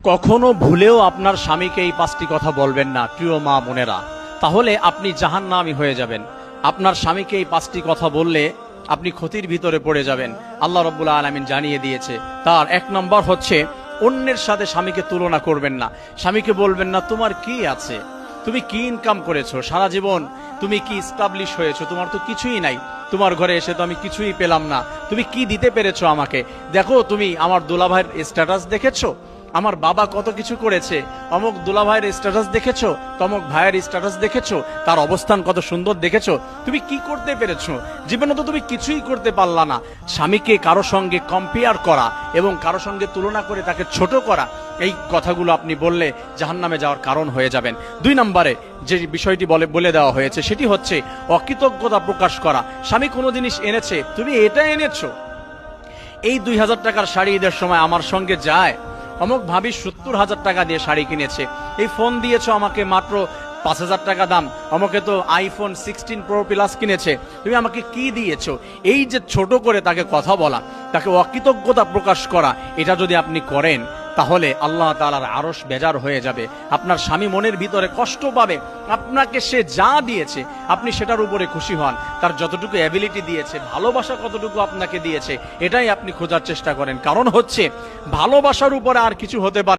কখনো ভুলেও আপনার স্বামীকে এই 5টি কথা বলবেন না প্রিয় মা বোনেরা, তাহলে আপনি জাহান্নামী হয়ে যাবেন। আপনার স্বামীকে এই 5টি কথা বললে আপনি ক্ষতির ভিতরে পড়ে যাবেন। আল্লাহ রাব্বুল আলামিন জানিয়ে দিয়েছে। তার 1 নম্বর হচ্ছে অন্যের সাথে স্বামীকে তুলনা করবেন না। স্বামীকে বলবেন না তোমার কি আছে, তুমি কি ইনকাম করেছো সারা জীবন, তুমি কি এস্টাবলিশ হয়েছো, তোমার তো কিছুই নাই, তোমার ঘরে এসে তো আমি কিছুই পেলাম না, তুমি কি দিতে পেরেছো আমাকে, দেখো তুমি আমার দুলাভাইয়ের স্ট্যাটাস দেখেছো, আমার বাবা কত কিছু করেছে, অমুক দুলাভাইয়ের স্ট্যাটাস দেখেছো, তমক ভাইয়ের স্ট্যাটাস দেখেছো, তার অবস্থান কত সুন্দর দেখেছো, তুমি কি করতে পেরেছো, জীবনে তো তুমি কিছুই করতে পারলা না। স্বামীকে কারো সঙ্গে কম্পেয়ার করা এবং কারো সঙ্গে তুলনা করে তাকে ছোট করা, এই কথাগুলো আপনি বললে জাহান্নামে যাওয়ার কারণ হয়ে যাবেন। 2 নম্বরে যে বিষয়টি বলে দেওয়া হয়েছে সেটি হচ্ছে অকৃতজ্ঞতা প্রকাশ করা। স্বামী কোনো জিনিস এনেছে, তুমি এটা এনেছো, এই 2000 টাকার শাড়ি ঈদের সময় আমার সঙ্গে যায়, অমুক ভাবি 70,000 টাকা দিয়ে শাড়ি কিনেছে, এই ফোন দিয়েছো আমাকে মাত্র 5,000 টাকা দাম, আমাকে তো আইফোন 16 প্রো প্লাস কিনেছে, তুমি আমাকে কি দিয়েছো, এই যে ছোট করে তাকে কথা বলা, তাকে অকৃতজ্ঞতা প্রকাশ করা, এটা যদি আপনি করেন তাহলে আল্লাহ তাআলার আরশ বেজার হয়ে যাবে। আপনার স্বামী মনের ভিতরে কষ্ট পাবে, আপনাকে সে যা দিয়েছে আপনি সেটার উপরে খুশি হন, তার যতটুকু অ্যাবিলিটি দিয়েছে, ভালোবাসা কতটুকু আপনাকে দিয়েছে, এটাই আপনি খোঁজার চেষ্টা করেন। কারণ হচ্ছে ভালোবাসার উপরে আর কিছু হতে পারে